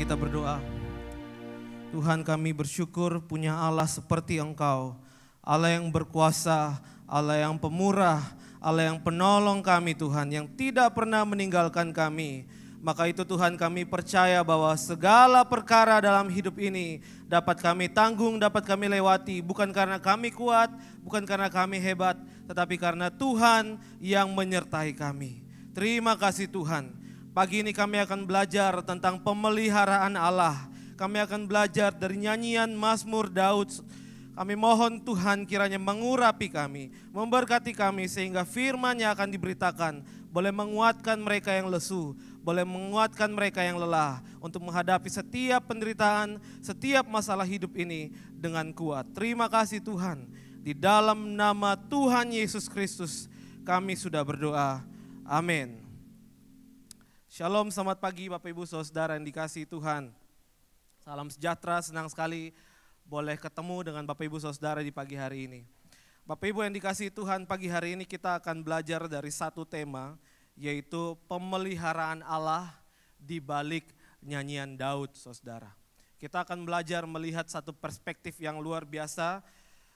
kita berdoa. Tuhan, kami bersyukur punya Allah seperti Engkau, Allah yang berkuasa, Allah yang pemurah, Allah yang penolong kami Tuhan, yang tidak pernah meninggalkan kami. Maka itu Tuhan, kami percaya bahwa segala perkara dalam hidup ini dapat kami tanggung, dapat kami lewati, bukan karena kami kuat, bukan karena kami hebat, tetapi karena Tuhan yang menyertai kami. Terima kasih Tuhan. Pagi ini kami akan belajar tentang pemeliharaan Allah. Kami akan belajar dari nyanyian Mazmur Daud. Kami mohon Tuhan kiranya mengurapi kami, memberkati kami sehingga firman-Nya akan diberitakan. Boleh menguatkan mereka yang lesu, boleh menguatkan mereka yang lelah untuk menghadapi setiap penderitaan, setiap masalah hidup ini dengan kuat. Terima kasih Tuhan. Di dalam nama Tuhan Yesus Kristus kami sudah berdoa. Amin. Shalom, selamat pagi Bapak Ibu Saudara yang dikasihi Tuhan. Salam sejahtera, senang sekali boleh ketemu dengan Bapak Ibu Saudara di pagi hari ini. Bapak Ibu yang dikasihi Tuhan, pagi hari ini kita akan belajar dari satu tema, yaitu pemeliharaan Allah di balik nyanyian Daud, Saudara. Kita akan belajar melihat satu perspektif yang luar biasa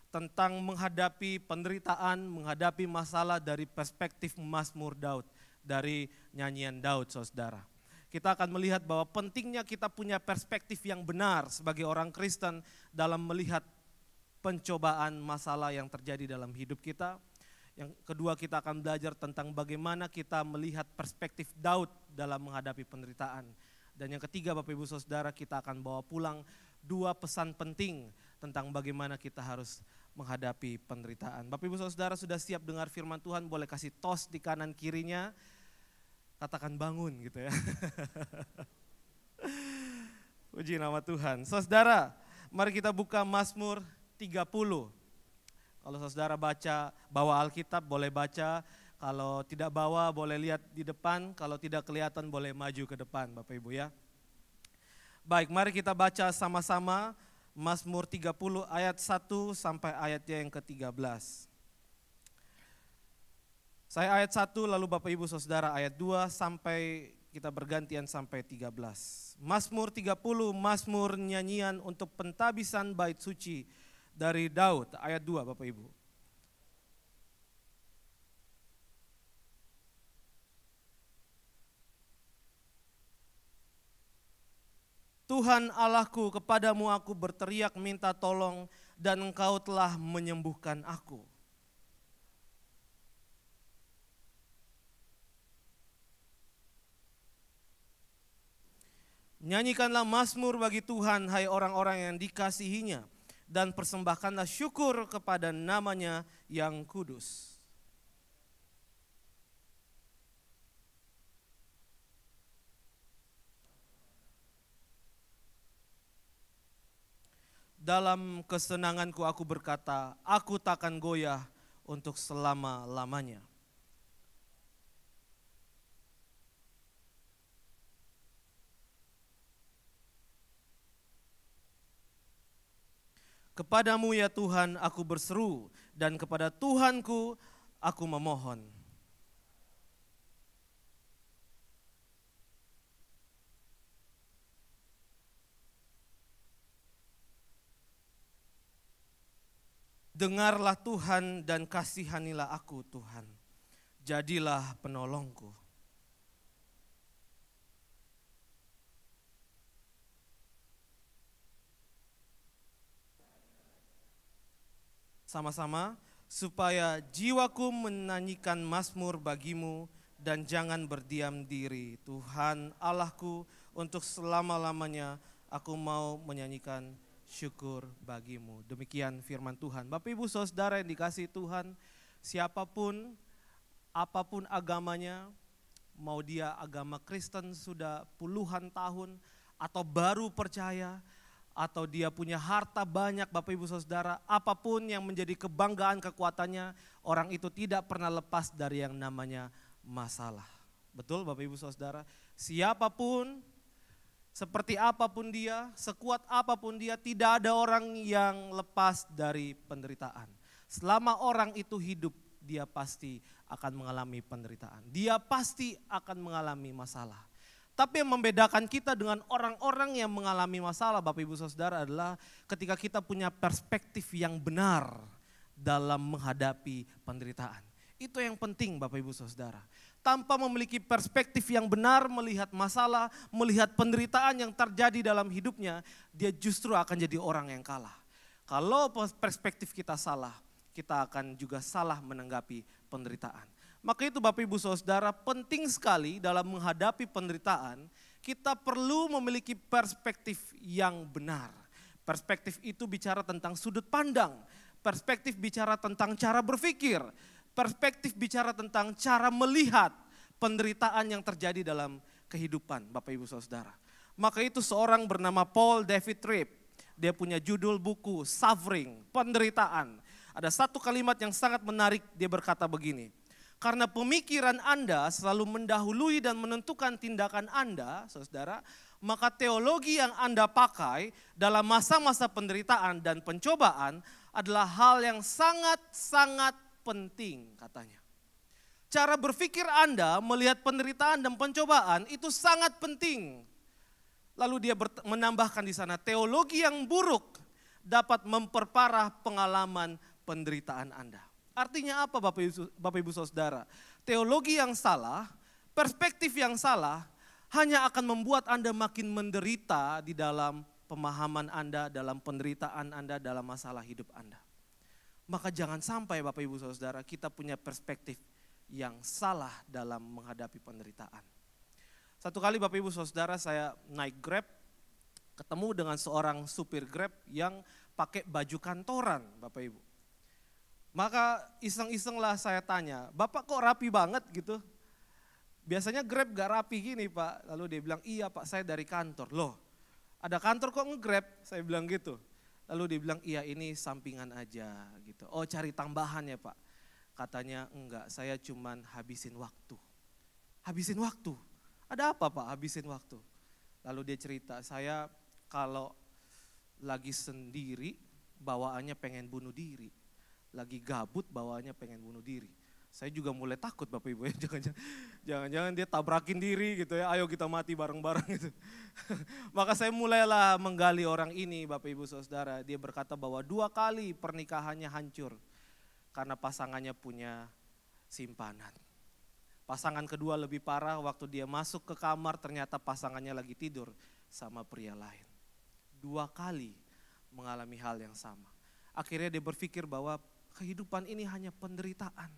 tentang menghadapi penderitaan, menghadapi masalah dari perspektif Mazmur Daud, dari nyanyian Daud, Saudara. Kita akan melihat bahwa pentingnya kita punya perspektif yang benar sebagai orang Kristen dalam melihat pencobaan masalah yang terjadi dalam hidup kita. Yang kedua, kita akan belajar tentang bagaimana kita melihat perspektif Daud dalam menghadapi penderitaan. Dan yang ketiga, Bapak Ibu Saudara, kita akan bawa pulang dua pesan penting tentang bagaimana kita harus menghadapi penderitaan. Bapak Ibu Saudara sudah siap dengar firman Tuhan? Boleh kasih tos di kanan kirinya. Katakan bangun gitu ya. Puji nama Tuhan. Saudara, mari kita buka Mazmur 30. Kalau saudara bawa Alkitab boleh baca. Kalau tidak bawa boleh lihat di depan. Kalau tidak kelihatan boleh maju ke depan Bapak Ibu ya. Baik, mari kita baca sama-sama Mazmur 30 ayat 1 sampai ayatnya yang ke-13. Saya ayat 1 lalu Bapak Ibu Saudara ayat 2 sampai kita bergantian sampai 13. Mazmur 30, Mazmur nyanyian untuk pentabisan bait suci dari Daud, ayat 2 Bapak Ibu. Tuhan Allahku, kepadamu aku berteriak minta tolong dan Engkau telah menyembuhkan aku. Nyanyikanlah mazmur bagi Tuhan, hai orang-orang yang dikasihinya, dan persembahkanlah syukur kepada nama-Nya yang kudus. Dalam kesenanganku aku berkata, aku takkan goyah untuk selama-lamanya. Kepadamu ya Tuhan aku berseru, dan kepada Tuhanku aku memohon. Dengarlah Tuhan dan kasihanilah aku Tuhan, jadilah penolongku. Sama-sama, supaya jiwaku menyanyikan mazmur bagimu dan jangan berdiam diri. Tuhan Allahku, untuk selama-lamanya aku mau menyanyikan syukur bagimu. Demikian firman Tuhan. Bapak Ibu Saudara yang dikasihi Tuhan, siapapun, apapun agamanya, mau dia agama Kristen sudah puluhan tahun atau baru percaya, atau dia punya harta banyak Bapak Ibu Saudara, apapun yang menjadi kebanggaan kekuatannya, orang itu tidak pernah lepas dari yang namanya masalah. Betul Bapak Ibu Saudara? Siapapun, seperti apapun dia, sekuat apapun dia, tidak ada orang yang lepas dari penderitaan. Selama orang itu hidup, dia pasti akan mengalami penderitaan. Dia pasti akan mengalami masalah. Tapi yang membedakan kita dengan orang-orang yang mengalami masalah Bapak Ibu Saudara adalah ketika kita punya perspektif yang benar dalam menghadapi penderitaan. Itu yang penting Bapak Ibu Saudara. Tanpa memiliki perspektif yang benar melihat masalah, melihat penderitaan yang terjadi dalam hidupnya, dia justru akan jadi orang yang kalah. Kalau perspektif kita salah, kita akan juga salah menanggapi penderitaan. Maka itu Bapak Ibu Saudara, penting sekali dalam menghadapi penderitaan, kita perlu memiliki perspektif yang benar. Perspektif itu bicara tentang sudut pandang, perspektif bicara tentang cara berpikir, perspektif bicara tentang cara melihat penderitaan yang terjadi dalam kehidupan Bapak Ibu Saudara. Maka itu seorang bernama Paul David Tripp, dia punya judul buku Suffering, penderitaan. Ada satu kalimat yang sangat menarik, dia berkata begini, karena pemikiran Anda selalu mendahului dan menentukan tindakan Anda, saudara, maka teologi yang Anda pakai dalam masa-masa penderitaan dan pencobaan adalah hal yang sangat-sangat penting katanya. Cara berpikir Anda melihat penderitaan dan pencobaan itu sangat penting. Lalu dia menambahkan di sana, teologi yang buruk dapat memperparah pengalaman penderitaan Anda. Artinya apa Bapak Ibu Saudara? Teologi yang salah, perspektif yang salah hanya akan membuat Anda makin menderita di dalam pemahaman Anda, dalam penderitaan Anda, dalam masalah hidup Anda. Maka jangan sampai Bapak Ibu Saudara kita punya perspektif yang salah dalam menghadapi penderitaan. Satu kali Bapak Ibu Saudara saya naik Grab, ketemu dengan seorang supir Grab yang pakai baju kantoran Bapak Ibu. Maka iseng-iseng lah saya tanya, Bapak kok rapi banget gitu? Biasanya Grab gak rapi gini Pak. Lalu dia bilang, iya Pak saya dari kantor. Loh ada kantor kok nge-Grab? Saya bilang gitu. Lalu dia bilang, iya ini sampingan aja gitu. Oh cari tambahan ya Pak? Katanya enggak, saya cuman habisin waktu. Habisin waktu? Ada apa Pak habisin waktu? Lalu dia cerita, saya kalau lagi sendiri bawaannya pengen bunuh diri. Lagi gabut bawaannya pengen bunuh diri. Saya juga mulai takut Bapak Ibu ya, jangan-jangan dia tabrakin diri gitu ya, ayo kita mati bareng-bareng gitu. Maka saya mulailah menggali orang ini Bapak Ibu Saudara, dia berkata bahwa 2 kali pernikahannya hancur karena pasangannya punya simpanan. Pasangan kedua lebih parah, waktu dia masuk ke kamar ternyata pasangannya lagi tidur sama pria lain. 2 kali mengalami hal yang sama. Akhirnya dia berpikir bahwa kehidupan ini hanya penderitaan.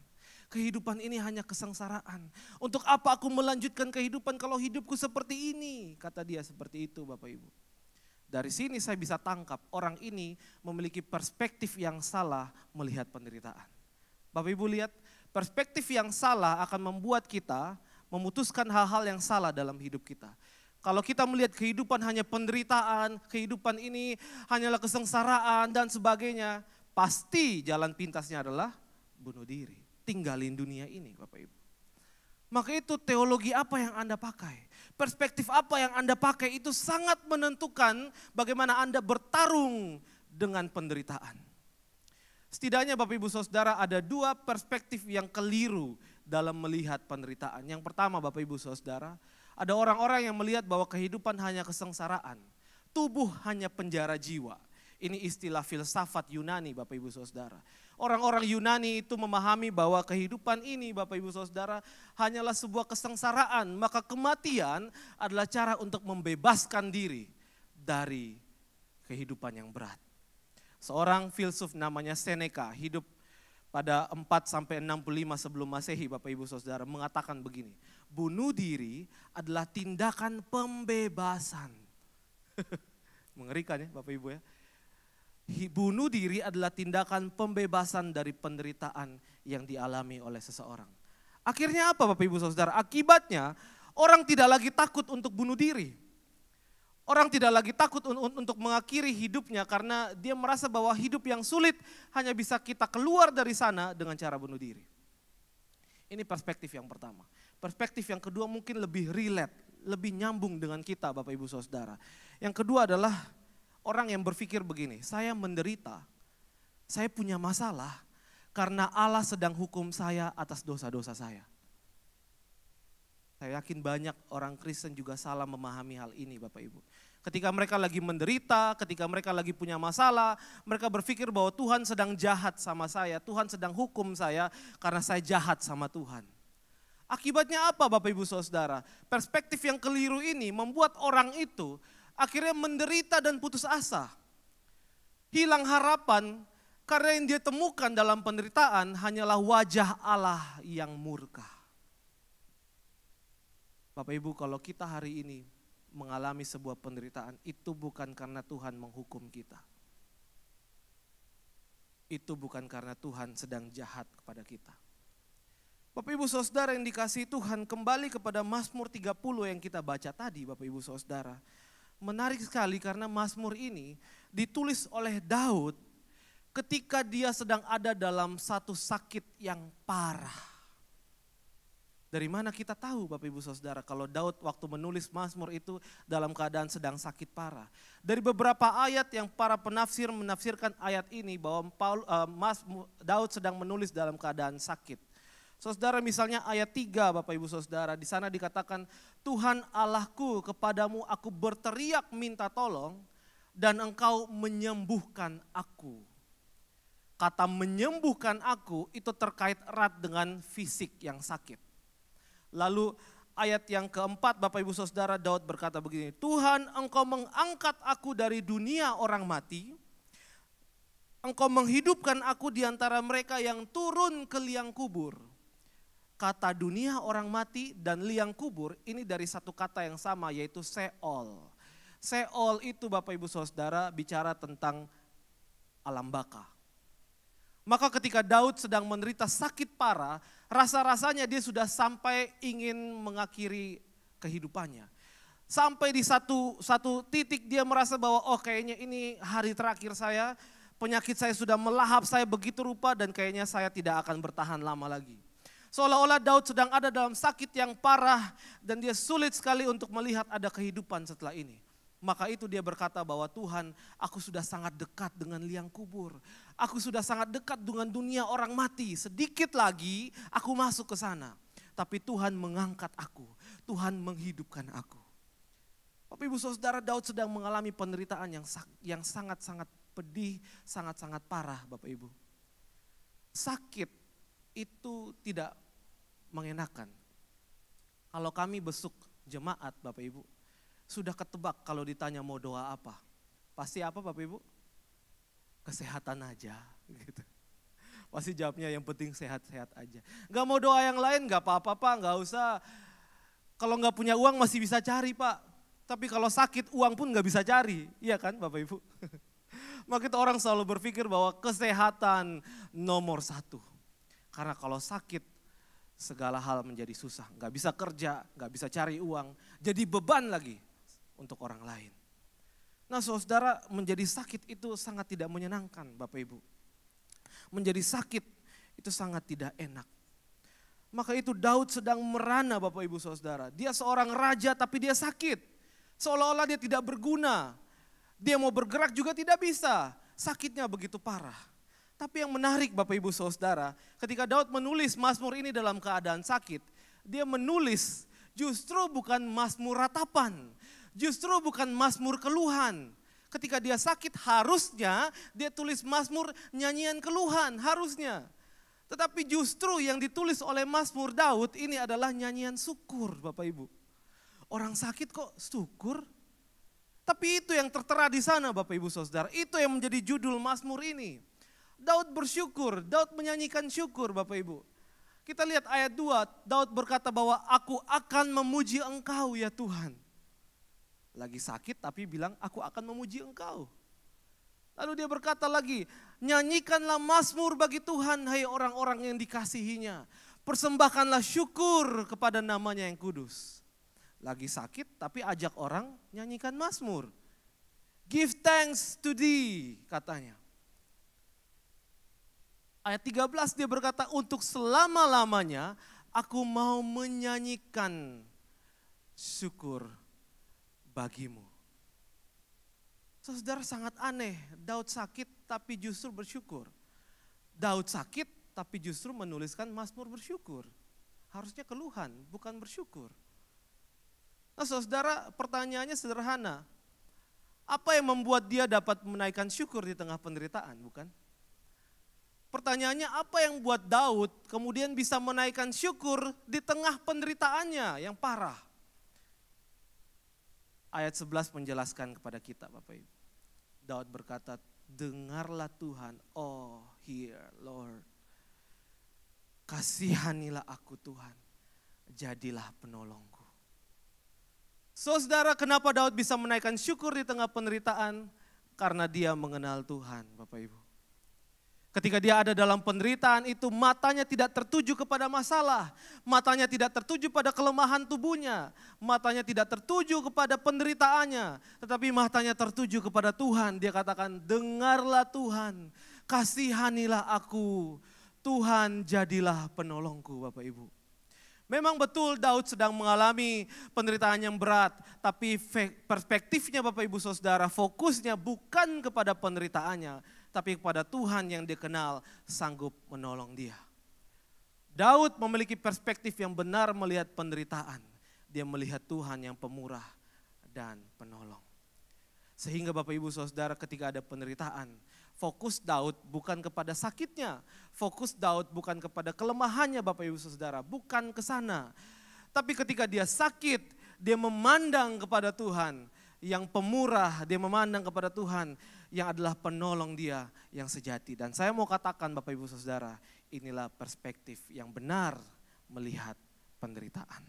Kehidupan ini hanya kesengsaraan. Untuk apa aku melanjutkan kehidupan kalau hidupku seperti ini? Kata dia seperti itu Bapak Ibu. Dari sini saya bisa tangkap orang ini memiliki perspektif yang salah melihat penderitaan. Bapak Ibu lihat, perspektif yang salah akan membuat kita memutuskan hal-hal yang salah dalam hidup kita. Kalau kita melihat kehidupan hanya penderitaan, kehidupan ini hanyalah kesengsaraan dan sebagainya, pasti jalan pintasnya adalah bunuh diri, tinggalin dunia ini Bapak Ibu. Maka itu teologi apa yang Anda pakai, perspektif apa yang Anda pakai itu sangat menentukan bagaimana Anda bertarung dengan penderitaan. Setidaknya Bapak Ibu Saudara ada 2 perspektif yang keliru dalam melihat penderitaan. Yang pertama Bapak Ibu Saudara, ada orang-orang yang melihat bahwa kehidupan hanya kesengsaraan, tubuh hanya penjara jiwa. Ini istilah filsafat Yunani Bapak Ibu Saudara. Orang-orang Yunani itu memahami bahwa kehidupan ini Bapak Ibu Saudara hanyalah sebuah kesengsaraan. Maka kematian adalah cara untuk membebaskan diri dari kehidupan yang berat. Seorang filsuf namanya Seneca hidup pada 4-65 sebelum Masehi Bapak Ibu Saudara mengatakan begini. Bunuh diri adalah tindakan pembebasan. Mengerikan ya Bapak Ibu ya. Bunuh diri adalah tindakan pembebasan dari penderitaan yang dialami oleh seseorang. Akhirnya apa Bapak Ibu Saudara? Akibatnya orang tidak lagi takut untuk bunuh diri. Orang tidak lagi takut untuk mengakhiri hidupnya karena dia merasa bahwa hidup yang sulit hanya bisa kita keluar dari sana dengan cara bunuh diri. Ini perspektif yang pertama. Perspektif yang kedua mungkin lebih relate, lebih nyambung dengan kita Bapak Ibu Saudara. Yang kedua adalah orang yang berpikir begini, saya menderita, saya punya masalah karena Allah sedang hukum saya atas dosa-dosa saya. Saya yakin banyak orang Kristen juga salah memahami hal ini Bapak Ibu. Ketika mereka lagi menderita, ketika mereka lagi punya masalah, mereka berpikir bahwa Tuhan sedang jahat sama saya, Tuhan sedang hukum saya karena saya jahat sama Tuhan. Akibatnya apa Bapak Ibu Saudara? Perspektif yang keliru ini membuat orang itu akhirnya menderita dan putus asa. Hilang harapan karena yang dia temukan dalam penderitaan hanyalah wajah Allah yang murka. Bapak Ibu, kalau kita hari ini mengalami sebuah penderitaan, itu bukan karena Tuhan menghukum kita. Itu bukan karena Tuhan sedang jahat kepada kita. Bapak Ibu Saudara yang dikasihi Tuhan, kembali kepada Mazmur 30 yang kita baca tadi Bapak Ibu Saudara. Menarik sekali karena Mazmur ini ditulis oleh Daud ketika dia sedang ada dalam satu sakit yang parah. Dari mana kita tahu Bapak Ibu Saudara kalau Daud waktu menulis Mazmur itu dalam keadaan sedang sakit parah. Dari beberapa ayat yang para penafsir menafsirkan ayat ini bahwa Daud sedang menulis dalam keadaan sakit. Saudara, misalnya ayat 3 Bapak Ibu Saudara, di sana dikatakan, Tuhan Allahku, kepadamu aku berteriak minta tolong dan engkau menyembuhkan aku. Kata menyembuhkan aku itu terkait erat dengan fisik yang sakit. Lalu ayat yang keempat Bapak Ibu Saudara, Daud berkata begini, Tuhan engkau mengangkat aku dari dunia orang mati, engkau menghidupkan aku di antara mereka yang turun ke liang kubur. Kata dunia orang mati dan liang kubur ini dari satu kata yang sama yaitu Seol. Seol itu Bapak Ibu Saudara bicara tentang alam baka. Maka ketika Daud sedang menderita sakit parah, rasa-rasanya dia sudah sampai ingin mengakhiri kehidupannya. Sampai di satu titik dia merasa bahwa kayaknya ini hari terakhir saya, penyakit saya sudah melahap saya begitu rupa dan kayaknya saya tidak akan bertahan lama lagi. Seolah-olah Daud sedang ada dalam sakit yang parah dan dia sulit sekali untuk melihat ada kehidupan setelah ini. Maka itu dia berkata bahwa Tuhan, aku sudah sangat dekat dengan liang kubur. Aku sudah sangat dekat dengan dunia orang mati. Sedikit lagi aku masuk ke sana. Tapi Tuhan mengangkat aku. Tuhan menghidupkan aku. Bapak Ibu Saudara, Daud sedang mengalami penderitaan yang sangat-sangat pedih, sangat-sangat parah Bapak Ibu. Sakit itu tidak mengenakan. Kalau kami besuk jemaat Bapak Ibu, sudah ketebak kalau ditanya mau doa apa. Pasti apa Bapak Ibu? Kesehatan aja gitu. Pasti jawabnya yang penting sehat-sehat aja. Gak mau doa yang lain gak apa-apa Pak, gak usah. Kalau gak punya uang masih bisa cari Pak. Tapi kalau sakit uang pun gak bisa cari. Iya kan Bapak Ibu? Maka kita orang selalu berpikir bahwa kesehatan nomor satu. Karena kalau sakit segala hal menjadi susah. Gak bisa kerja, gak bisa cari uang. Jadi beban lagi untuk orang lain. Nah saudara, menjadi sakit itu sangat tidak menyenangkan Bapak Ibu. Menjadi sakit itu sangat tidak enak. Maka itu Daud sedang merana Bapak Ibu Saudara. Dia seorang raja tapi dia sakit. Seolah-olah dia tidak berguna. Dia mau bergerak juga tidak bisa. Sakitnya begitu parah. Tapi yang menarik Bapak Ibu Saudara, ketika Daud menulis Mazmur ini dalam keadaan sakit, dia menulis justru bukan Mazmur ratapan, justru bukan Mazmur keluhan. Ketika dia sakit harusnya dia tulis Mazmur nyanyian keluhan, harusnya. Tetapi justru yang ditulis oleh Mazmur Daud ini adalah nyanyian syukur Bapak Ibu. Orang sakit kok syukur? Tapi itu yang tertera di sana Bapak Ibu Saudara, itu yang menjadi judul Mazmur ini. Daud bersyukur, Daud menyanyikan syukur Bapak Ibu. Kita lihat ayat 2, Daud berkata bahwa aku akan memuji engkau ya Tuhan. Lagi sakit tapi bilang aku akan memuji engkau. Lalu dia berkata lagi, nyanyikanlah mazmur bagi Tuhan hai orang-orang yang dikasihinya. Persembahkanlah syukur kepada namanya yang kudus. Lagi sakit tapi ajak orang nyanyikan mazmur. Give thanks to thee katanya. Ayat 13 dia berkata, untuk selama-lamanya aku mau menyanyikan syukur bagimu. Saudara, sangat aneh, Daud sakit tapi justru bersyukur. Daud sakit tapi justru menuliskan mazmur bersyukur. Harusnya keluhan, bukan bersyukur. Nah saudara, pertanyaannya sederhana. Apa yang membuat dia dapat menaikkan syukur di tengah penderitaan, bukan? Pertanyaannya, apa yang buat Daud kemudian bisa menaikkan syukur di tengah penderitaannya yang parah? Ayat 11 menjelaskan kepada kita, Bapak Ibu. Daud berkata, dengarlah Tuhan, oh hear Lord. Kasihanilah aku Tuhan, jadilah penolongku. Saudara, kenapa Daud bisa menaikkan syukur di tengah penderitaan? Karena dia mengenal Tuhan, Bapak Ibu. Ketika dia ada dalam penderitaan itu, matanya tidak tertuju kepada masalah. Matanya tidak tertuju pada kelemahan tubuhnya. Matanya tidak tertuju kepada penderitaannya. Tetapi matanya tertuju kepada Tuhan. Dia katakan, dengarlah Tuhan, kasihanilah aku. Tuhan jadilah penolongku, Bapak Ibu. Memang betul Daud sedang mengalami penderitaan yang berat, tapi perspektifnya Bapak Ibu Saudara, fokusnya bukan kepada penderitaannya, tapi kepada Tuhan yang dikenal sanggup menolong dia. Daud memiliki perspektif yang benar melihat penderitaan. Dia melihat Tuhan yang pemurah dan penolong. Sehingga Bapak Ibu Saudara, ketika ada penderitaan, fokus Daud bukan kepada sakitnya, fokus Daud bukan kepada kelemahannya Bapak Ibu Saudara, bukan ke sana. Tapi ketika dia sakit, dia memandang kepada Tuhan yang pemurah, dia memandang kepada Tuhan yang adalah penolong dia yang sejati. Dan saya mau katakan Bapak Ibu Saudara, inilah perspektif yang benar melihat penderitaan.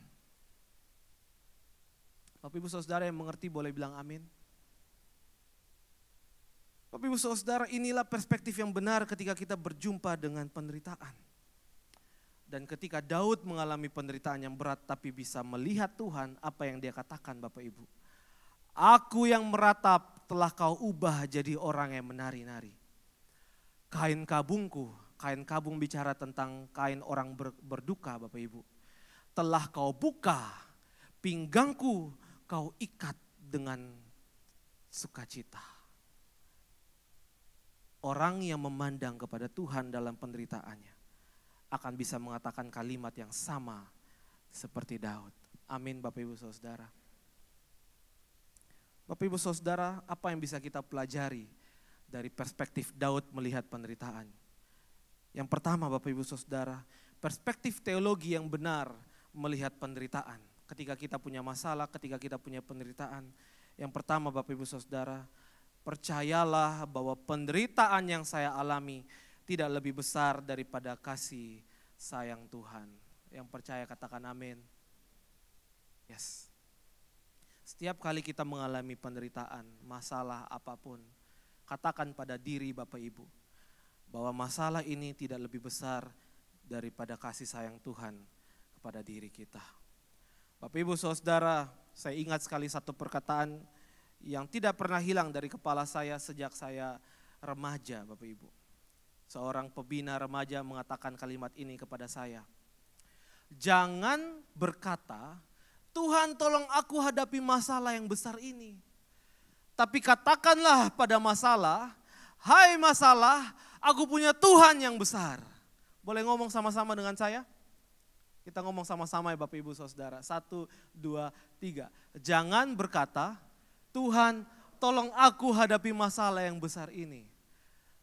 Bapak Ibu Saudara yang mengerti boleh bilang amin. Bapak Ibu Saudara, inilah perspektif yang benar ketika kita berjumpa dengan penderitaan. Dan ketika Daud mengalami penderitaan yang berat tapi bisa melihat Tuhan, apa yang dia katakan Bapak Ibu. Aku yang meratap telah kau ubah jadi orang yang menari-nari. Kain kabungku, kain kabung bicara tentang kain orang berduka Bapak Ibu. Telah kau buka, pinggangku kau ikat dengan sukacita. Orang yang memandang kepada Tuhan dalam penderitaannya akan bisa mengatakan kalimat yang sama seperti Daud. Amin Bapak Ibu Saudara. Bapak Ibu Saudara, apa yang bisa kita pelajari dari perspektif Daud melihat penderitaan? Yang pertama Bapak Ibu Saudara, perspektif teologi yang benar melihat penderitaan. Ketika kita punya masalah, ketika kita punya penderitaan. Yang pertama Bapak Ibu Saudara, percayalah bahwa penderitaan yang saya alami tidak lebih besar daripada kasih sayang Tuhan. Yang percaya katakan amin. Yes. Setiap kali kita mengalami penderitaan, masalah apapun, katakan pada diri Bapak Ibu bahwa masalah ini tidak lebih besar daripada kasih sayang Tuhan kepada diri kita. Bapak Ibu Saudara, saya ingat sekali satu perkataan yang tidak pernah hilang dari kepala saya sejak saya remaja Bapak Ibu. Seorang pembina remaja mengatakan kalimat ini kepada saya. Jangan berkata, Tuhan tolong aku hadapi masalah yang besar ini. Tapi katakanlah pada masalah, hai masalah, aku punya Tuhan yang besar. Boleh ngomong sama-sama dengan saya? Kita ngomong sama-sama ya Bapak Ibu Saudara. 1, 2, 3. Jangan berkata, Tuhan tolong aku hadapi masalah yang besar ini.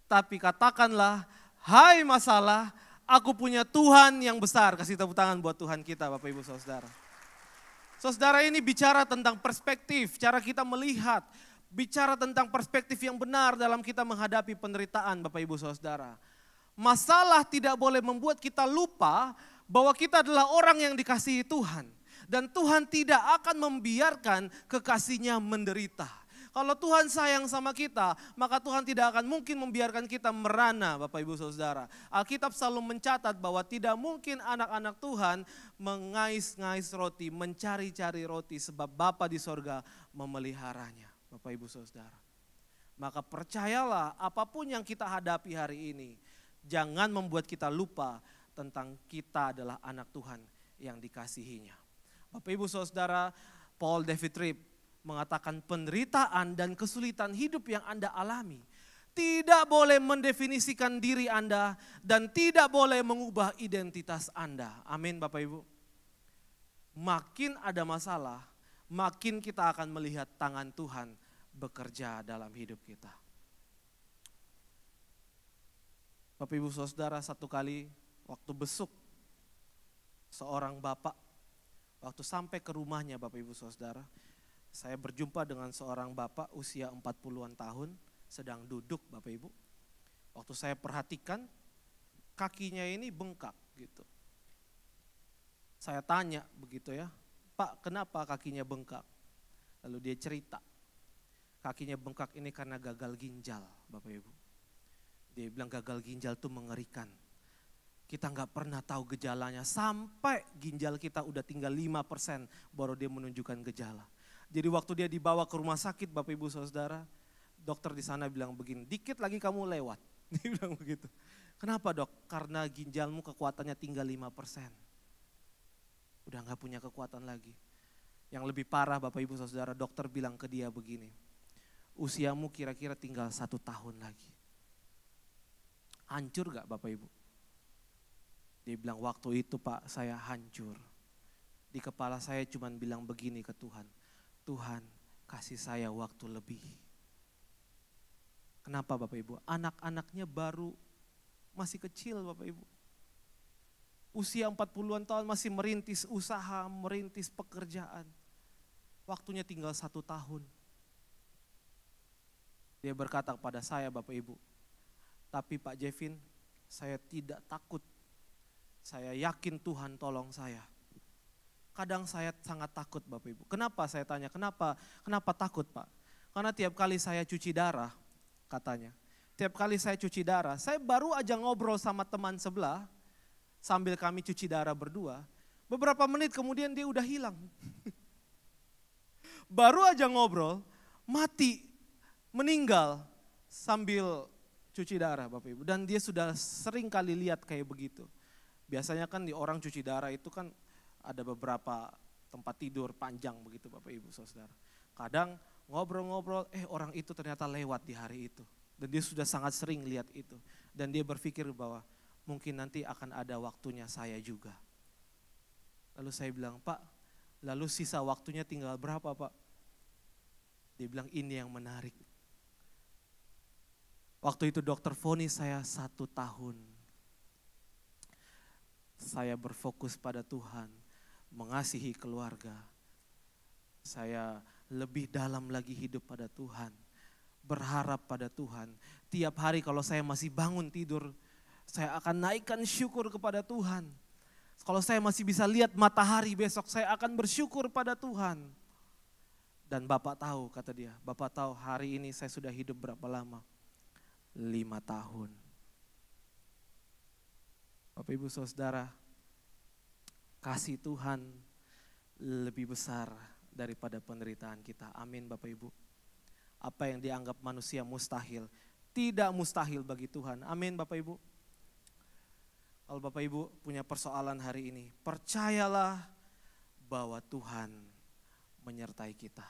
Tapi katakanlah, hai masalah, aku punya Tuhan yang besar. Kasih tepuk tangan buat Tuhan kita Bapak Ibu Saudara. Saudara, ini bicara tentang perspektif, cara kita melihat. Bicara tentang perspektif yang benar dalam kita menghadapi penderitaan Bapak Ibu Saudara. Masalah tidak boleh membuat kita lupa bahwa kita adalah orang yang dikasihi Tuhan. Dan Tuhan tidak akan membiarkan kekasihnya menderita. Kalau Tuhan sayang sama kita, maka Tuhan tidak akan mungkin membiarkan kita merana Bapak Ibu Saudara. Alkitab selalu mencatat bahwa tidak mungkin anak-anak Tuhan mengais-ngais roti, mencari-cari roti sebab Bapa di sorga memeliharanya Bapak Ibu Saudara. Maka percayalah apapun yang kita hadapi hari ini, jangan membuat kita lupa tentang kita adalah anak Tuhan yang dikasihinya. Bapak Ibu Saudara, Paul David Tripp mengatakan penderitaan dan kesulitan hidup yang Anda alami tidak boleh mendefinisikan diri Anda dan tidak boleh mengubah identitas Anda. Amin Bapak Ibu. Makin ada masalah, makin kita akan melihat tangan Tuhan bekerja dalam hidup kita. Bapak Ibu Saudara, satu kali waktu besuk seorang bapak, waktu sampai ke rumahnya Bapak Ibu Saudara, saya berjumpa dengan seorang bapak usia 40-an tahun, sedang duduk Bapak Ibu. Waktu saya perhatikan, kakinya ini bengkak gitu. Saya tanya begitu ya, Pak, kenapa kakinya bengkak? Lalu dia cerita, kakinya bengkak ini karena gagal ginjal Bapak Ibu. Dia bilang gagal ginjal itu mengerikan. Kita nggak pernah tahu gejalanya sampai ginjal kita udah tinggal 5% baru dia menunjukkan gejala. Jadi waktu dia dibawa ke rumah sakit Bapak Ibu Saudara, dokter di sana bilang begini, dikit lagi kamu lewat. Dia bilang begitu. Kenapa dok? Karena ginjalmu kekuatannya tinggal 5%. Udah nggak punya kekuatan lagi. Yang lebih parah Bapak Ibu Saudara, dokter bilang ke dia begini, usiamu kira-kira tinggal 1 tahun lagi. Hancur gak Bapak Ibu? Dia bilang waktu itu Pak saya hancur. Di kepala saya cuma bilang begini ke Tuhan, Tuhan kasih saya waktu lebih. Kenapa Bapak Ibu? Anak-anaknya baru masih kecil Bapak Ibu. Usia 40-an tahun masih merintis usaha, merintis pekerjaan. Waktunya tinggal 1 tahun. Dia berkata kepada saya Bapak Ibu, tapi Pak Jevin, saya tidak takut. Saya yakin Tuhan tolong saya. Kadang saya sangat takut Bapak Ibu. Kenapa saya tanya, kenapa takut Pak? Karena tiap kali saya cuci darah, katanya. Tiap kali saya cuci darah, saya baru aja ngobrol sama teman sebelah, sambil kami cuci darah berdua. Beberapa menit kemudian dia udah hilang. Baru aja ngobrol, mati, meninggal sambil cuci darah Bapak Ibu. Dan dia sudah sering kali lihat kayak begitu. Biasanya kan di orang cuci darah itu kan ada beberapa tempat tidur panjang begitu Bapak Ibu Saudara. Kadang ngobrol-ngobrol, orang itu ternyata lewat di hari itu. Dan dia sudah sangat sering lihat itu. Dan dia berpikir bahwa mungkin nanti akan ada waktunya saya juga. Lalu saya bilang, Pak, lalu sisa waktunya tinggal berapa Pak? Dia bilang ini yang menarik. Waktu itu dokter vonis saya 1 tahun. Saya berfokus pada Tuhan, mengasihi keluarga. Saya lebih dalam lagi hidup pada Tuhan, berharap pada Tuhan. Tiap hari kalau saya masih bangun tidur, saya akan naikkan syukur kepada Tuhan. Kalau saya masih bisa lihat matahari besok, saya akan bersyukur pada Tuhan. Dan Bapak tahu, kata dia, Bapak tahu hari ini saya sudah hidup berapa lama? 5 tahun. Bapak Ibu Saudara, kasih Tuhan lebih besar daripada penderitaan kita. Amin Bapak Ibu. Apa yang dianggap manusia mustahil, tidak mustahil bagi Tuhan. Amin Bapak Ibu. Kalau Bapak Ibu punya persoalan hari ini, percayalah bahwa Tuhan menyertai kita.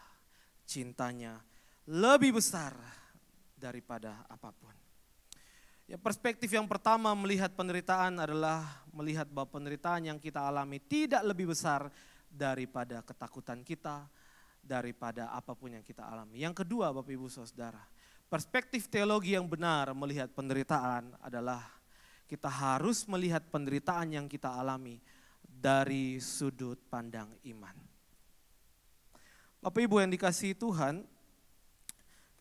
Cintanya lebih besar daripada apapun. Ya, perspektif yang pertama melihat penderitaan adalah melihat bahwa penderitaan yang kita alami tidak lebih besar daripada ketakutan kita, daripada apapun yang kita alami. Yang kedua Bapak Ibu Saudara, perspektif teologi yang benar melihat penderitaan adalah kita harus melihat penderitaan yang kita alami dari sudut pandang iman. Bapak Ibu yang dikasihi Tuhan,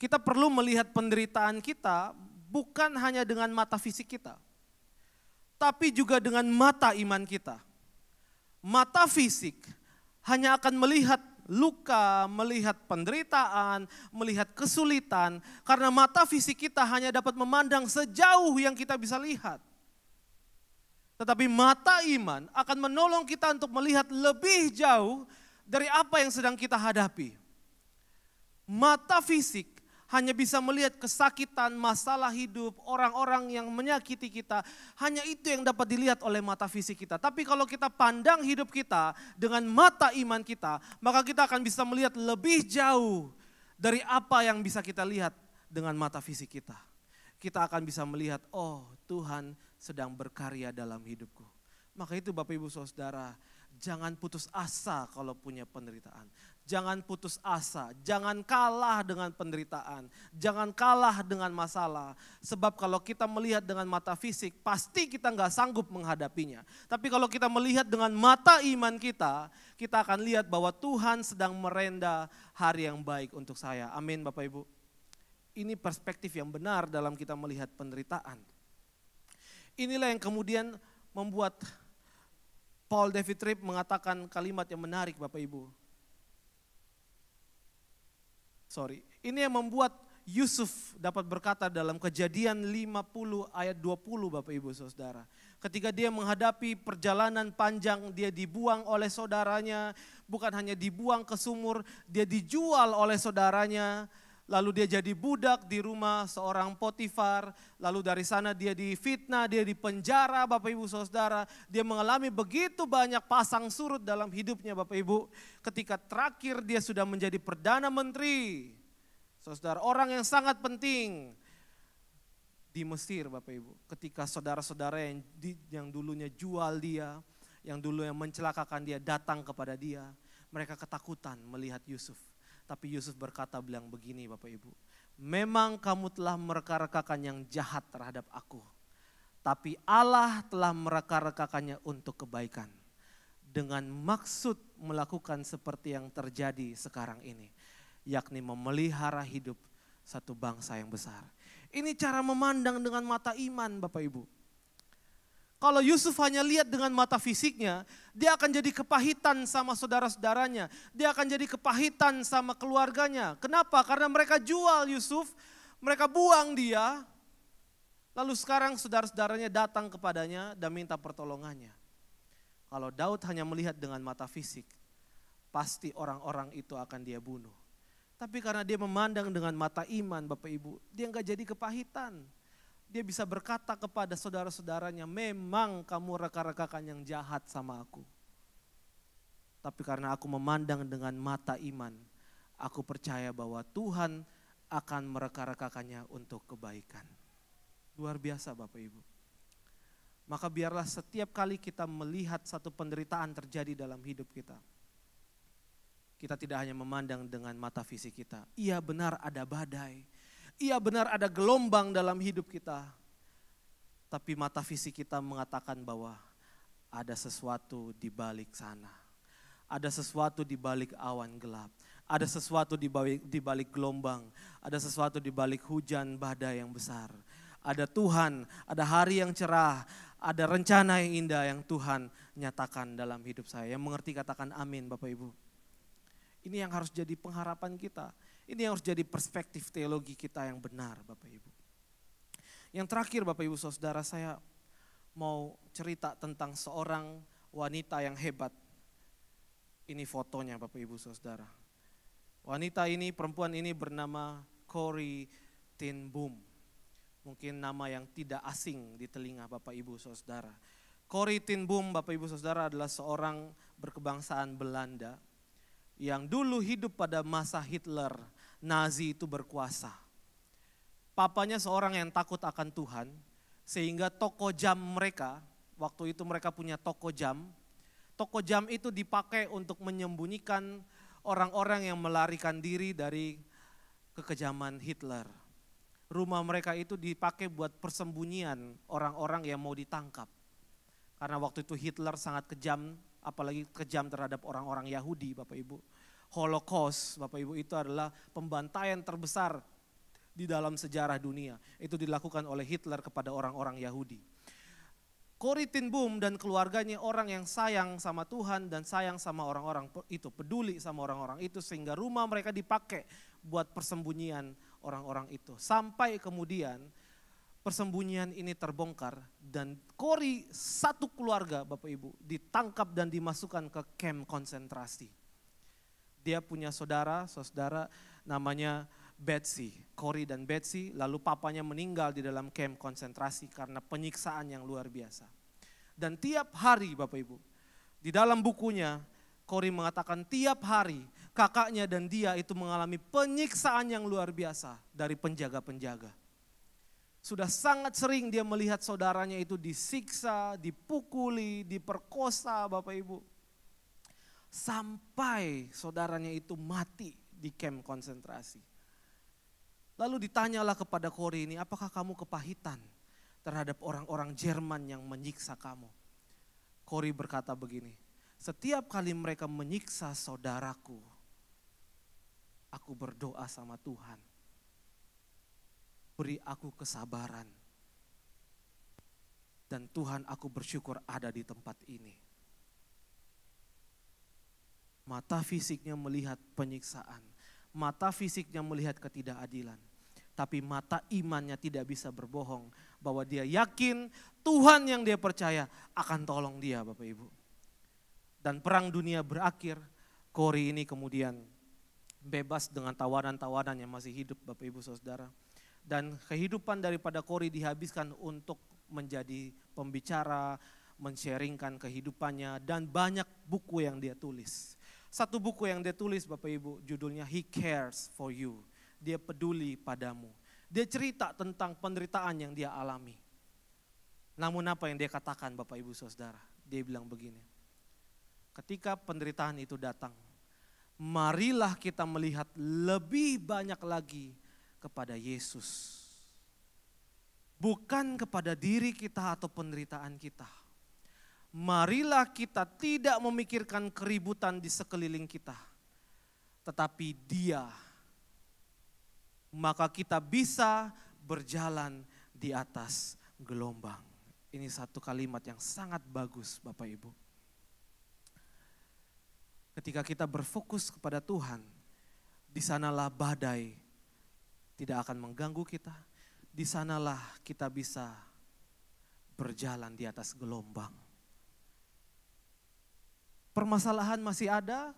kita perlu melihat penderitaan kita bukan hanya dengan mata fisik kita, tapi juga dengan mata iman kita. Mata fisik hanya akan melihat luka, melihat penderitaan, melihat kesulitan, karena mata fisik kita hanya dapat memandang sejauh yang kita bisa lihat. Tetapi mata iman akan menolong kita untuk melihat lebih jauh dari apa yang sedang kita hadapi. Mata fisik hanya bisa melihat kesakitan, masalah hidup, orang-orang yang menyakiti kita. Hanya itu yang dapat dilihat oleh mata fisik kita. Tapi kalau kita pandang hidup kita dengan mata iman kita, maka kita akan bisa melihat lebih jauh dari apa yang bisa kita lihat dengan mata fisik kita. Kita akan bisa melihat, oh Tuhan sedang berkarya dalam hidupku. Maka itu Bapak Ibu Saudara, jangan putus asa kalau punya penderitaan. Jangan putus asa, jangan kalah dengan penderitaan, jangan kalah dengan masalah. Sebab kalau kita melihat dengan mata fisik, pasti kita nggak sanggup menghadapinya. Tapi kalau kita melihat dengan mata iman kita akan lihat bahwa Tuhan sedang merenda hari yang baik untuk saya. Amin Bapak Ibu. Ini perspektif yang benar dalam kita melihat penderitaan. Inilah yang kemudian membuat Paul David Tripp mengatakan kalimat yang menarik Bapak Ibu. Ini yang membuat Yusuf dapat berkata dalam Kejadian 50 ayat 20 Bapak Ibu Saudara. Ketika dia menghadapi perjalanan panjang, dia dibuang oleh saudaranya, bukan hanya dibuang ke sumur, dia dijual oleh saudaranya, lalu dia jadi budak di rumah seorang Potifar, lalu dari sana dia difitnah, dia dipenjara Bapak Ibu Saudara, dia mengalami begitu banyak pasang surut dalam hidupnya Bapak Ibu. Ketika terakhir dia sudah menjadi Perdana Menteri, Saudara, orang yang sangat penting di Mesir Bapak Ibu. Ketika saudara-saudara yang dulunya jual dia, yang dulu yang mencelakakan dia datang kepada dia, mereka ketakutan melihat Yusuf. Tapi Yusuf berkata bilang begini Bapak Ibu, memang kamu telah mereka-rekakan yang jahat terhadap aku, tapi Allah telah mereka-rekakannya untuk kebaikan. Dengan maksud melakukan seperti yang terjadi sekarang ini, yakni memelihara hidup satu bangsa yang besar. Ini cara memandang dengan mata iman Bapak Ibu. Kalau Yusuf hanya lihat dengan mata fisiknya, dia akan jadi kepahitan sama saudara-saudaranya. Dia akan jadi kepahitan sama keluarganya. Kenapa? Karena mereka jual Yusuf, mereka buang dia. Lalu sekarang saudara-saudaranya datang kepadanya dan minta pertolongannya. Kalau Daud hanya melihat dengan mata fisik, pasti orang-orang itu akan dia bunuh. Tapi karena dia memandang dengan mata iman Bapak Ibu, dia enggak jadi kepahitan. Dia bisa berkata kepada saudara-saudaranya, memang kamu reka-rekakan yang jahat sama aku. Tapi karena aku memandang dengan mata iman, aku percaya bahwa Tuhan akan mereka-rekakannya untuk kebaikan. Luar biasa Bapak Ibu. Maka biarlah setiap kali kita melihat satu penderitaan terjadi dalam hidup kita, kita tidak hanya memandang dengan mata fisik kita. Iya benar ada badai. Iya benar ada gelombang dalam hidup kita. Tapi mata fisik kita mengatakan bahwa ada sesuatu di balik sana. Ada sesuatu di balik awan gelap. Ada sesuatu di balik gelombang. Ada sesuatu di balik hujan badai yang besar. Ada Tuhan, ada hari yang cerah. Ada rencana yang indah yang Tuhan nyatakan dalam hidup saya. Yang mengerti katakan amin Bapak Ibu. Ini yang harus jadi pengharapan kita. Ini yang harus jadi perspektif teologi kita yang benar Bapak Ibu. Yang terakhir Bapak Ibu Saudara, saya mau cerita tentang seorang wanita yang hebat. Ini fotonya Bapak Ibu Saudara. Wanita ini, perempuan ini bernama Corrie ten Boom. Mungkin nama yang tidak asing di telinga Bapak Ibu Saudara. Corrie ten Boom Bapak Ibu Saudara adalah seorang berkebangsaan Belanda yang dulu hidup pada masa Hitler, Nazi itu berkuasa. Papanya seorang yang takut akan Tuhan, sehingga toko jam mereka, waktu itu mereka punya toko jam itu dipakai untuk menyembunyikan orang-orang yang melarikan diri dari kekejaman Hitler. Rumah mereka itu dipakai buat persembunyian orang-orang yang mau ditangkap. Karena waktu itu Hitler sangat kejam, apalagi kejam terhadap orang-orang Yahudi Bapak Ibu. Holocaust Bapak Ibu itu adalah pembantaian terbesar di dalam sejarah dunia. Itu dilakukan oleh Hitler kepada orang-orang Yahudi. Corrie ten Boom dan keluarganya orang yang sayang sama Tuhan dan sayang sama orang-orang itu, peduli sama orang-orang itu, sehingga rumah mereka dipakai buat persembunyian orang-orang itu. Sampai kemudian persembunyian ini terbongkar dan Corrie satu keluarga Bapak Ibu ditangkap dan dimasukkan ke kamp konsentrasi. Dia punya saudara namanya Betsy, Corrie dan Betsy, lalu papanya meninggal di dalam kamp konsentrasi karena penyiksaan yang luar biasa. Dan tiap hari Bapak Ibu, di dalam bukunya Corrie mengatakan tiap hari kakaknya dan dia itu mengalami penyiksaan yang luar biasa dari penjaga-penjaga. Sudah sangat sering dia melihat saudaranya itu disiksa, dipukuli, diperkosa Bapak Ibu. sampai saudaranya itu mati di kamp konsentrasi. Lalu ditanyalah kepada Kori ini, apakah kamu kepahitan terhadap orang-orang Jerman yang menyiksa kamu? Kori berkata begini, setiap kali mereka menyiksa saudaraku, aku berdoa sama Tuhan, beri aku kesabaran. Dan Tuhan, aku bersyukur ada di tempat ini. Mata fisiknya melihat penyiksaan, mata fisiknya melihat ketidakadilan, tapi mata imannya tidak bisa berbohong bahwa dia yakin Tuhan yang dia percaya akan tolong dia, Bapak Ibu. Dan perang dunia berakhir, Kori ini kemudian bebas dengan tawanan-tawanan yang masih hidup, Bapak Ibu Saudara. Dan kehidupan daripada Kori dihabiskan untuk menjadi pembicara, men-sharingkan kehidupannya, dan banyak buku yang dia tulis. Satu buku yang dia tulis, Bapak Ibu, judulnya He Cares for You. Dia peduli padamu. Dia cerita tentang penderitaan yang dia alami. Namun apa yang dia katakan, Bapak Ibu Saudara? Dia bilang begini, ketika penderitaan itu datang, marilah kita melihat lebih banyak lagi kepada Yesus. Bukan kepada diri kita atau penderitaan kita. Marilah kita tidak memikirkan keributan di sekeliling kita, tetapi Dia. Maka kita bisa berjalan di atas gelombang. Ini satu kalimat yang sangat bagus, Bapak Ibu. Ketika kita berfokus kepada Tuhan, di sanalah badai tidak akan mengganggu kita. Di sanalah kita bisa berjalan di atas gelombang. Permasalahan masih ada,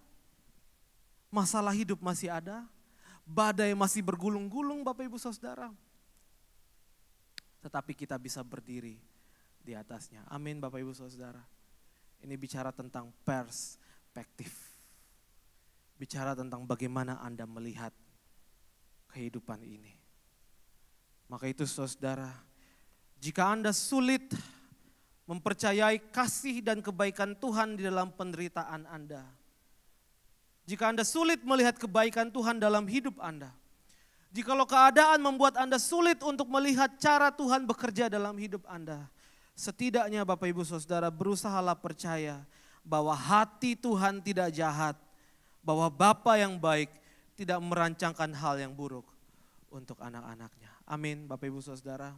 masalah hidup masih ada, badai masih bergulung-gulung, Bapak Ibu Saudara. Tetapi kita bisa berdiri di atasnya. Amin, Bapak Ibu Saudara. Ini bicara tentang perspektif. Bicara tentang bagaimana Anda melihat kehidupan ini. Maka itu Saudara, jika Anda sulit mempercayai kasih dan kebaikan Tuhan di dalam penderitaan Anda, jika Anda sulit melihat kebaikan Tuhan dalam hidup Anda, jikalau keadaan membuat Anda sulit untuk melihat cara Tuhan bekerja dalam hidup Anda, setidaknya Bapak Ibu Saudara berusahalah percaya bahwa hati Tuhan tidak jahat, bahwa Bapa yang baik tidak merancangkan hal yang buruk untuk anak-anaknya. Amin, Bapak Ibu Saudara.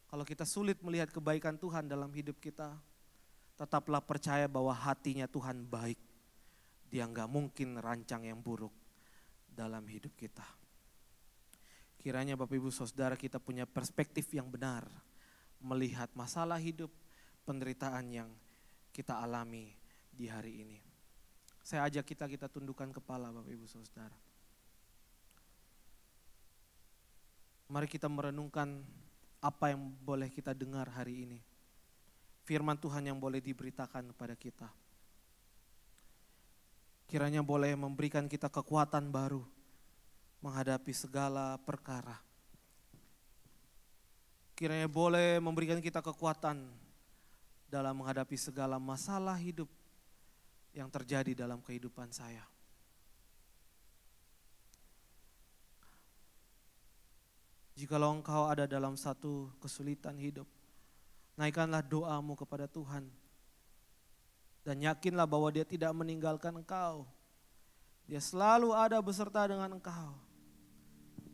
Kalau kita sulit melihat kebaikan Tuhan dalam hidup kita, tetaplah percaya bahwa hatinya Tuhan baik. Dia nggak mungkin rancang yang buruk dalam hidup kita. Kiranya Bapak Ibu Saudara kita punya perspektif yang benar, melihat masalah hidup, penderitaan yang kita alami di hari ini. Saya ajak kita tundukkan kepala, Bapak Ibu Saudara. Mari kita merenungkan apa yang boleh kita dengar hari ini. Firman Tuhan yang boleh diberitakan kepada kita. Kiranya boleh memberikan kita kekuatan baru menghadapi segala perkara. Kiranya boleh memberikan kita kekuatan dalam menghadapi segala masalah hidup yang terjadi dalam kehidupan saya. Jikalau engkau ada dalam satu kesulitan hidup, naikkanlah doamu kepada Tuhan. Dan yakinlah bahwa Dia tidak meninggalkan engkau. Dia selalu ada beserta dengan engkau.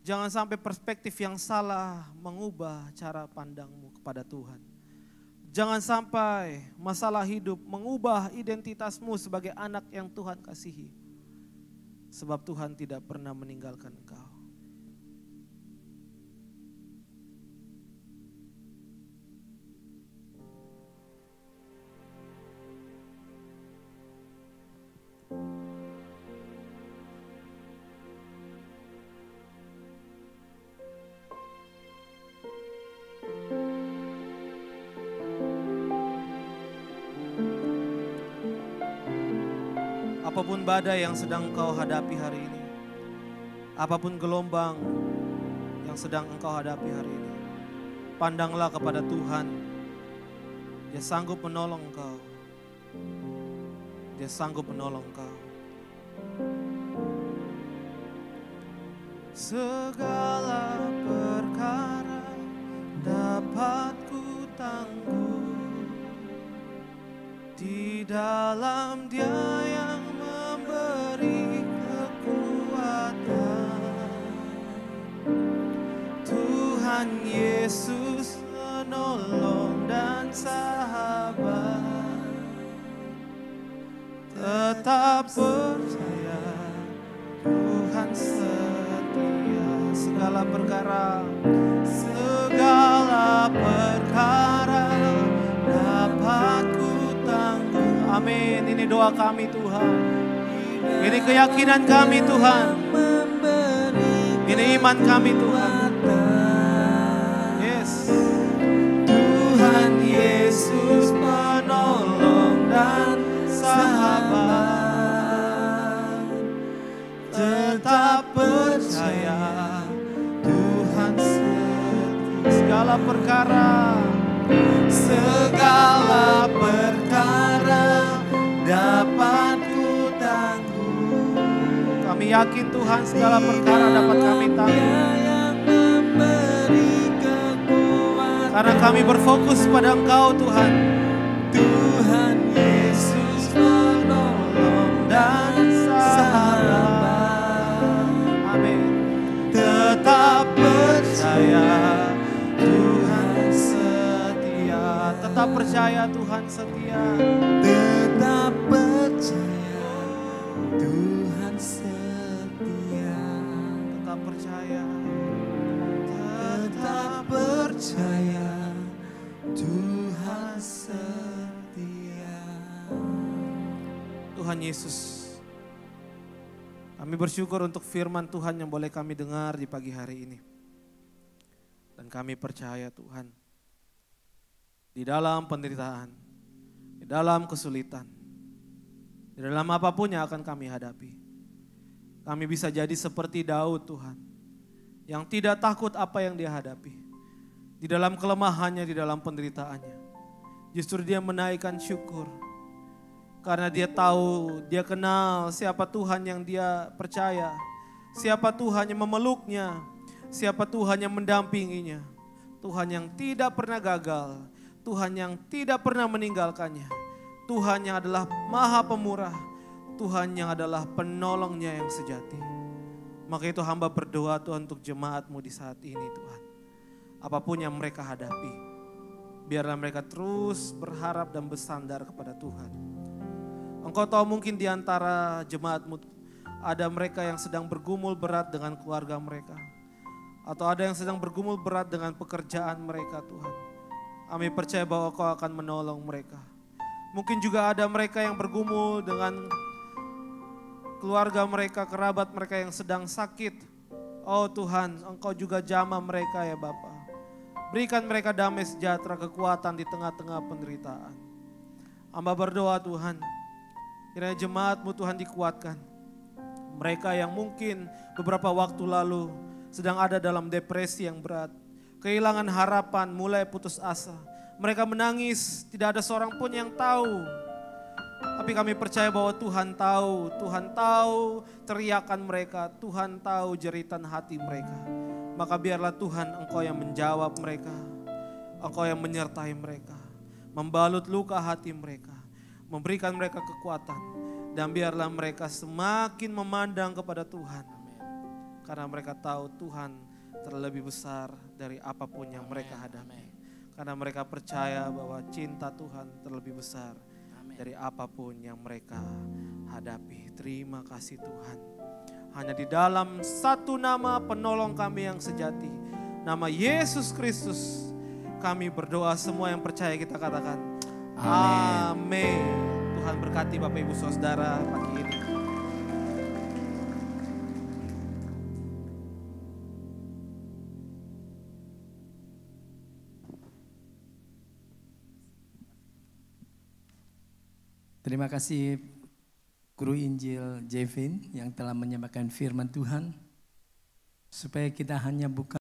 Jangan sampai perspektif yang salah mengubah cara pandangmu kepada Tuhan. Jangan sampai masalah hidup mengubah identitasmu sebagai anak yang Tuhan kasihi. Sebab Tuhan tidak pernah meninggalkan engkau. Apapun badai yang sedang engkau hadapi hari ini, apapun gelombang yang sedang engkau hadapi hari ini, pandanglah kepada Tuhan. Dia sanggup menolong engkau. dia sanggup menolong kau. Segala perkara dapat ku tangguh di dalam Dia yang memberi kekuatan. Tuhan Yesus penolong dan sahabat, tetap percaya Tuhan setia. Segala perkara dapat ku tangguh. Amin. Ini doa kami Tuhan. Ini keyakinan kami Tuhan. Ini iman kami Tuhan. Yes. Tuhan Yesus penolong dan sahabat, tetap percaya Tuhan setia. Segala perkara dapat ku tangguh. Kami yakin Tuhan segala perkara dapat kami tangguh, karena kami berfokus pada Engkau Tuhan. Tuhan Yesus penolong dan sahabat. Amin. Tetap percaya Tuhan setia. Tetap percaya Tuhan setia. Tetap percaya Tuhan setia. Tetap percaya. Tetap percaya Tuhan setia. Tuhan Yesus, kami bersyukur untuk firman Tuhan yang boleh kami dengar di pagi hari ini. Dan kami percaya Tuhan, di dalam penderitaan, di dalam kesulitan, di dalam apapun yang akan kami hadapi, kami bisa jadi seperti Daud Tuhan, yang tidak takut apa yang dia hadapi. Di dalam kelemahannya, di dalam penderitaannya, justru dia menaikkan syukur. Karena dia tahu, dia kenal siapa Tuhan yang dia percaya, siapa Tuhan yang memeluknya, siapa Tuhan yang mendampinginya. Tuhan yang tidak pernah gagal, Tuhan yang tidak pernah meninggalkannya, Tuhan yang adalah Maha Pemurah, Tuhan yang adalah penolongnya yang sejati. Maka itu hamba berdoa Tuhan untuk jemaat-Mu di saat ini Tuhan. Apapun yang mereka hadapi, biarlah mereka terus berharap dan bersandar kepada Tuhan. Engkau tahu mungkin di antara jemaat-Mu ada mereka yang sedang bergumul berat dengan keluarga mereka. Atau ada yang sedang bergumul berat dengan pekerjaan mereka Tuhan. Kami percaya bahwa Kau akan menolong mereka. Mungkin juga ada mereka yang bergumul dengan keluarga mereka, kerabat mereka yang sedang sakit. Oh Tuhan, Engkau juga jamah mereka ya Bapa. Berikan mereka damai sejahtera, kekuatan di tengah-tengah penderitaan. Hamba berdoa Tuhan, kiranya jemaat-Mu Tuhan dikuatkan. Mereka yang mungkin beberapa waktu lalu sedang ada dalam depresi yang berat, kehilangan harapan, mulai putus asa. Mereka menangis, tidak ada seorang pun yang tahu. Tapi kami percaya bahwa Tuhan tahu teriakan mereka, Tuhan tahu jeritan hati mereka. Maka biarlah Tuhan Engkau yang menjawab mereka, Engkau yang menyertai mereka, membalut luka hati mereka, memberikan mereka kekuatan, dan biarlah mereka semakin memandang kepada Tuhan. Karena mereka tahu Tuhan terlebih besar dari apapun yang mereka hadapi. Karena mereka percaya bahwa cinta Tuhan terlebih besar dari apapun yang mereka hadapi. Terima kasih Tuhan. Hanya di dalam satu nama penolong kami yang sejati, nama Yesus Kristus, kami berdoa. Semua yang percaya kita katakan amin. Tuhan berkati Bapak Ibu Saudara pagi ini. Terima kasih Guru Injil Jevin yang telah menyampaikan firman Tuhan, supaya kita hanya bukan